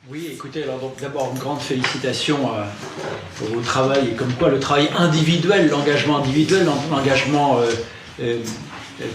Oui, écoutez, alors donc d'abord une grande félicitation au travail, et comme quoi le travail individuel, l'engagement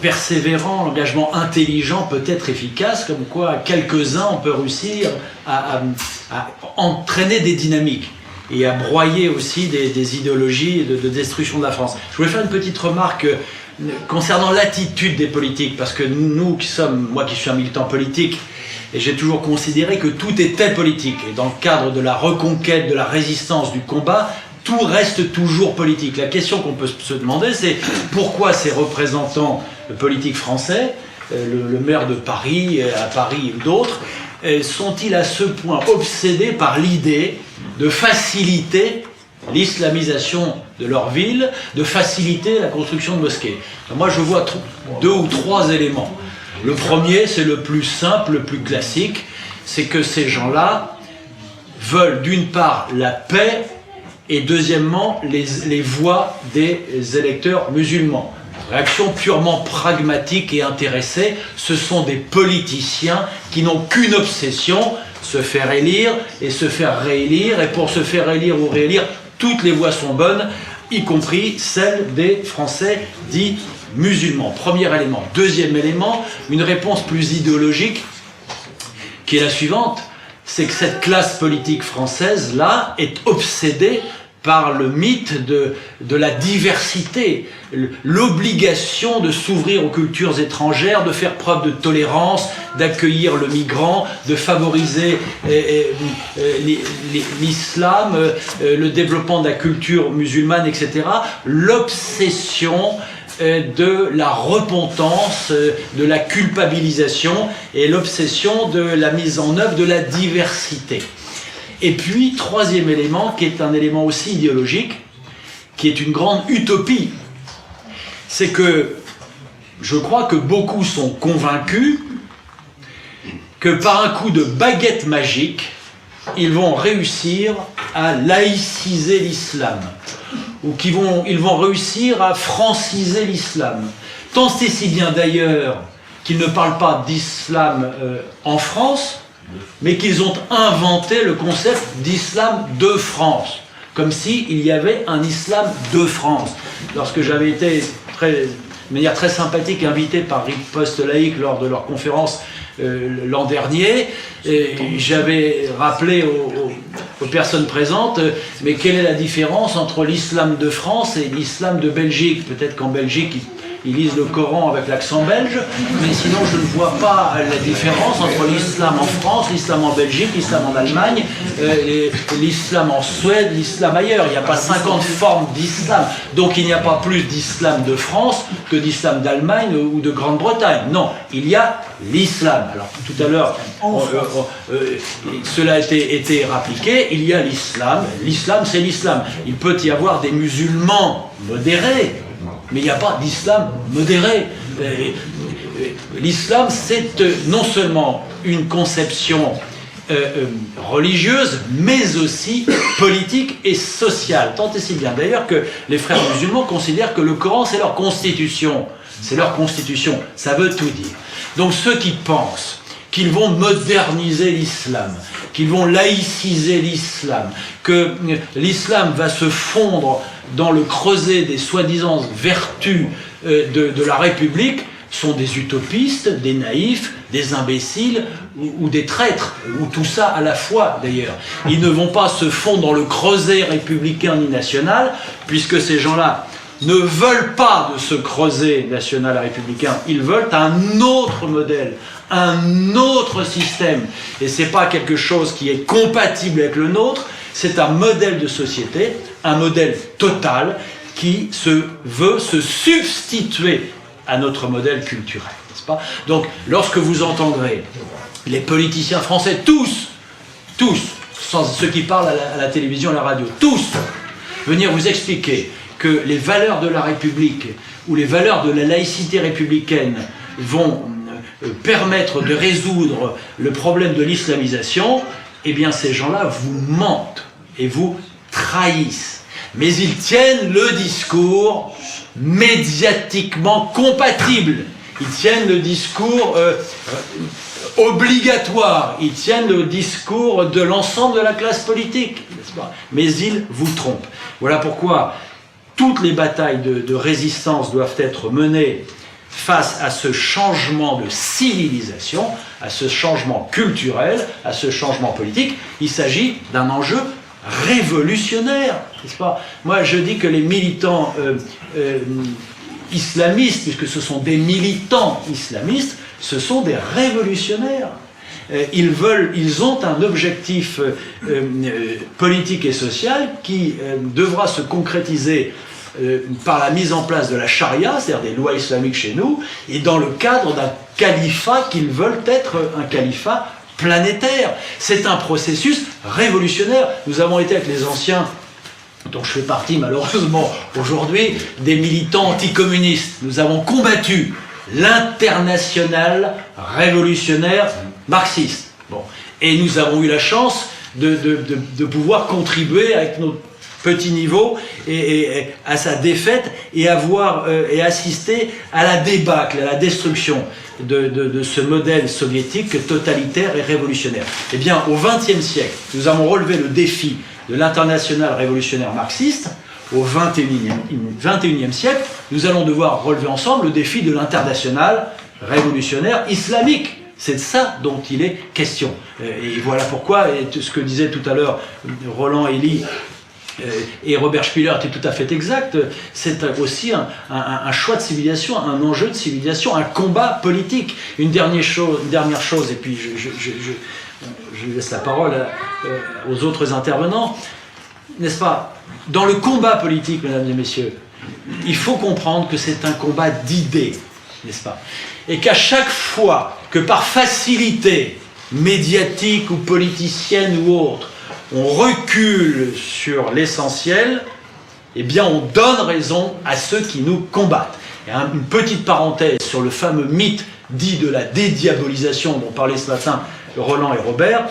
persévérant, l'engagement intelligent peut être efficace, comme quoi quelques-uns on peut réussir à entraîner des dynamiques et à broyer aussi des idéologies de destruction de la France. Je voulais faire une petite remarque concernant l'attitude des politiques, parce que nous qui sommes, moi qui suis un militant politique, et j'ai toujours considéré que tout était politique. Et dans le cadre de la reconquête, de la résistance, du combat, tout reste toujours politique. La question qu'on peut se demander, c'est pourquoi ces représentants politiques français, le maire de Paris, à Paris ou d'autres, sont-ils à ce point obsédés par l'idée de faciliter l'islamisation de leur ville, de faciliter la construction de mosquées. Moi, je vois 2 ou 3 éléments. Le premier, c'est le plus simple, le plus classique, c'est que ces gens-là veulent d'une part la paix et deuxièmement les voix des électeurs musulmans. Réaction purement pragmatique et intéressée, ce sont des politiciens qui n'ont qu'une obsession, se faire élire et se faire réélire, et pour se faire élire ou réélire, toutes les voix sont bonnes, y compris celles des Français dits musulmans. Premier élément. Deuxième élément, une réponse plus idéologique, qui est la suivante, c'est que cette classe politique française-là est obsédée par le mythe de la diversité, l'obligation de s'ouvrir aux cultures étrangères, de faire preuve de tolérance, d'accueillir le migrant, de favoriser l'islam, le développement de la culture musulmane, etc. L'obsession de la repentance, de la culpabilisation et l'obsession de la mise en œuvre de la diversité. Et puis, troisième élément, qui est un élément aussi idéologique, qui est une grande utopie, c'est que je crois que beaucoup sont convaincus que par un coup de baguette magique, ils vont réussir à laïciser l'islam, ou ils vont réussir à franciser l'islam. Tant c'est si bien d'ailleurs qu'ils ne parlent pas d'islam en France, mais qu'ils ont inventé le concept d'islam de France, comme s'il y avait un islam de France. Lorsque j'avais été de manière très sympathique invité par Riposte Laïque lors de leur conférence l'an dernier, j'avais rappelé aux personnes présentes, mais quelle est la différence entre l'islam de France et l'islam de Belgique? Peut-être qu'en Belgique, ils lisent le Coran avec l'accent belge, mais sinon je ne vois pas la différence entre l'islam en France, l'islam en Belgique, l'islam en Allemagne, l'islam en Suède, l'islam ailleurs. Il n'y a pas 50 formes d'islam. Donc il n'y a pas plus d'islam de France que d'islam d'Allemagne ou de Grande-Bretagne. Non, il y a l'islam. Alors tout à l'heure, cela a été rappliqué, il y a l'islam. L'islam, c'est l'islam. Il peut y avoir des musulmans modérés, mais il n'y a pas d'islam modéré. L'islam, c'est non seulement une conception religieuse, mais aussi politique et sociale. Tant et si bien d'ailleurs que les frères musulmans considèrent que le Coran, c'est leur constitution. C'est leur constitution, ça veut tout dire. Donc ceux qui pensent qu'ils vont moderniser l'islam, qu'ils vont laïciser l'islam, que l'islam va se fondre dans le creuset des soi-disant vertus de la République, sont des utopistes, des naïfs, des imbéciles ou des traîtres, ou tout ça à la fois d'ailleurs. Ils ne vont pas se fondre dans le creuset républicain ni national, puisque ces gens-là ne veulent pas de ce creuset national républicain, ils veulent un autre modèle, un autre système. Et ce n'est pas quelque chose qui est compatible avec le nôtre, c'est un modèle de société, un modèle total qui veut se substituer à notre modèle culturel, n'est-ce pas? Donc, lorsque vous entendrez les politiciens français, tous, sans ceux qui parlent à la télévision, à la radio, tous, venir vous expliquer que les valeurs de la République ou les valeurs de la laïcité républicaine vont permettre de résoudre le problème de l'islamisation, eh bien ces gens-là vous mentent et vous trahissent. Mais ils tiennent le discours médiatiquement compatible. Ils tiennent le discours obligatoire. Ils tiennent le discours de l'ensemble de la classe politique, n'est-ce pas? Mais ils vous trompent. Voilà pourquoi toutes les batailles de résistance doivent être menées face à ce changement de civilisation, à ce changement culturel, à ce changement politique. Il s'agit d'un enjeu révolutionnaire, n'est-ce pas? Moi, je dis que les militants islamistes, puisque ce sont des militants islamistes, ce sont des révolutionnaires. Ils ont un objectif politique et social qui devra se concrétiser par la mise en place de la charia, c'est-à-dire des lois islamiques chez nous, et dans le cadre d'un califat qu'ils veulent être un califat planétaire. C'est un processus révolutionnaire. Nous avons été avec les anciens, dont je fais partie malheureusement aujourd'hui, des militants anticommunistes. Nous avons combattu l'internationale révolutionnaire marxiste. Bon. Et nous avons eu la chance de pouvoir contribuer avec notre petit niveau et à sa défaite et assister à la débâcle, à la destruction de ce modèle soviétique totalitaire et révolutionnaire. Eh bien, au XXe siècle, nous avons relevé le défi de l'internationale révolutionnaire marxiste. Au XXIe siècle, nous allons devoir relever ensemble le défi de l'internationale révolutionnaire islamique. C'est de ça dont il est question. Et voilà pourquoi, et ce que disait tout à l'heure Roland Elie et Robert Spiller était tout à fait exact, c'est aussi un choix de civilisation, un enjeu de civilisation, un combat politique. Une dernière chose, et puis je laisse la parole aux autres intervenants, n'est-ce pas? Dans le combat politique, mesdames et messieurs, il faut comprendre que c'est un combat d'idées, n'est-ce pas? Et qu'à chaque fois que par facilité médiatique ou politicienne ou autre, on recule sur l'essentiel, eh bien on donne raison à ceux qui nous combattent. Et une petite parenthèse sur le fameux mythe dit de la dédiabolisation dont parlaient ce matin Roland et Robert.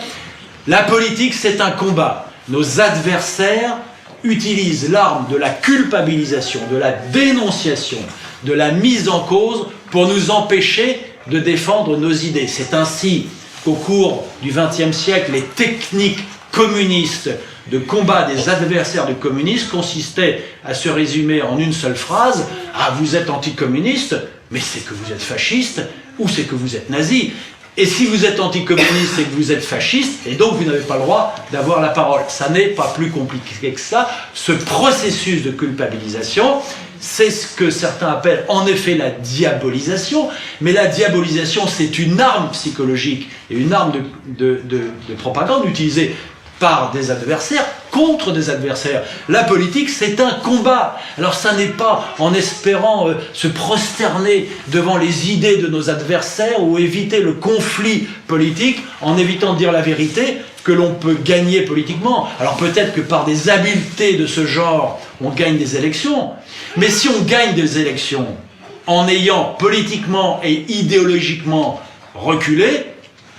La politique, c'est un combat. Nos adversaires utilisent l'arme de la culpabilisation, de la dénonciation, de la mise en cause pour nous empêcher de défendre nos idées. C'est ainsi qu'au cours du XXe siècle, les techniques communistes de combat des adversaires du communisme consistaient à se résumer en une seule phrase: « Ah, vous êtes anticommuniste, mais c'est que vous êtes fasciste ou c'est que vous êtes nazi. Et si vous êtes anticommuniste, c'est que vous êtes fasciste, et donc vous n'avez pas le droit d'avoir la parole. » Ça n'est pas plus compliqué que ça. Ce processus de culpabilisation, c'est ce que certains appellent en effet la diabolisation, mais la diabolisation, c'est une arme psychologique et une arme de propagande utilisée par des adversaires contre des adversaires. La politique, c'est un combat. Alors ça n'est pas en espérant se prosterner devant les idées de nos adversaires ou éviter le conflit politique en évitant de dire la vérité que l'on peut gagner politiquement. Alors peut-être que par des habiletés de ce genre, on gagne des élections. Mais si on gagne des élections en ayant politiquement et idéologiquement reculé,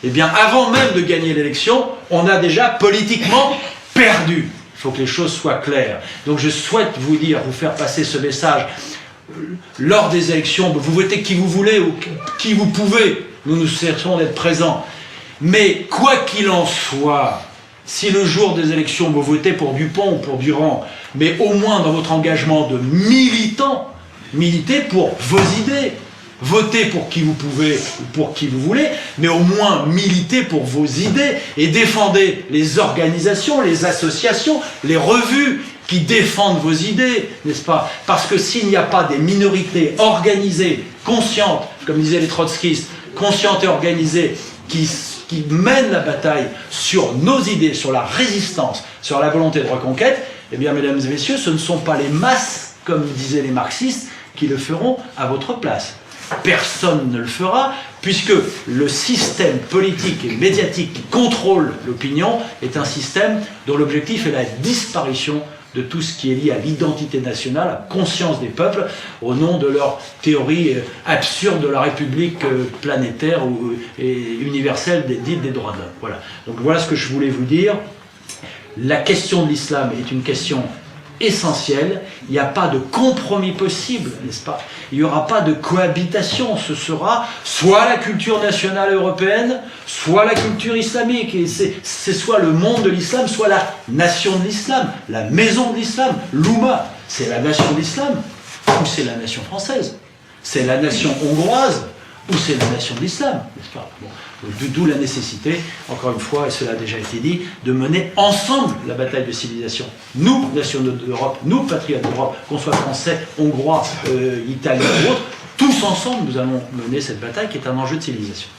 eh bien, avant même de gagner l'élection, on a déjà politiquement perdu. Il faut que les choses soient claires. Donc je souhaite vous faire passer ce message. Lors des élections, vous votez qui vous voulez ou qui vous pouvez. Nous cherchons d'être présents. Mais quoi qu'il en soit, si le jour des élections vous votez pour Dupont ou pour Durand, mais au moins dans votre engagement de militant, militez pour vos idées. Votez pour qui vous pouvez ou pour qui vous voulez, mais au moins militez pour vos idées et défendez les organisations, les associations, les revues qui défendent vos idées, n'est-ce pas? Parce que s'il n'y a pas des minorités organisées, conscientes, comme disaient les trotskistes, conscientes et organisées, qui mènent la bataille sur nos idées, sur la résistance, sur la volonté de reconquête, eh bien, mesdames et messieurs, ce ne sont pas les masses, comme disaient les marxistes, qui le feront à votre place. Personne ne le fera, puisque le système politique et médiatique qui contrôle l'opinion est un système dont l'objectif est la disparition de tout ce qui est lié à l'identité nationale, à la conscience des peuples, au nom de leur théorie absurde de la République planétaire et universelle dite des droits de l'homme. Voilà. Donc voilà ce que je voulais vous dire. La question de l'islam est une question essentiel. Il n'y a pas de compromis possible, n'est-ce pas? Il n'y aura pas de cohabitation. Ce sera soit la culture nationale européenne, soit la culture islamique. Et c'est soit le monde de l'islam, soit la nation de l'islam, la maison de l'islam, l'Oumma. C'est la nation de l'islam ou c'est la nation française? C'est la nation hongroise ou c'est la nation de l'islam, n'est-ce pas? Bon. D'où la nécessité, encore une fois, et cela a déjà été dit, de mener ensemble la bataille de civilisation. Nous, nationaux d'Europe, nous, patriotes d'Europe, qu'on soit français, hongrois, italiens ou autres, tous ensemble, nous allons mener cette bataille qui est un enjeu de civilisation.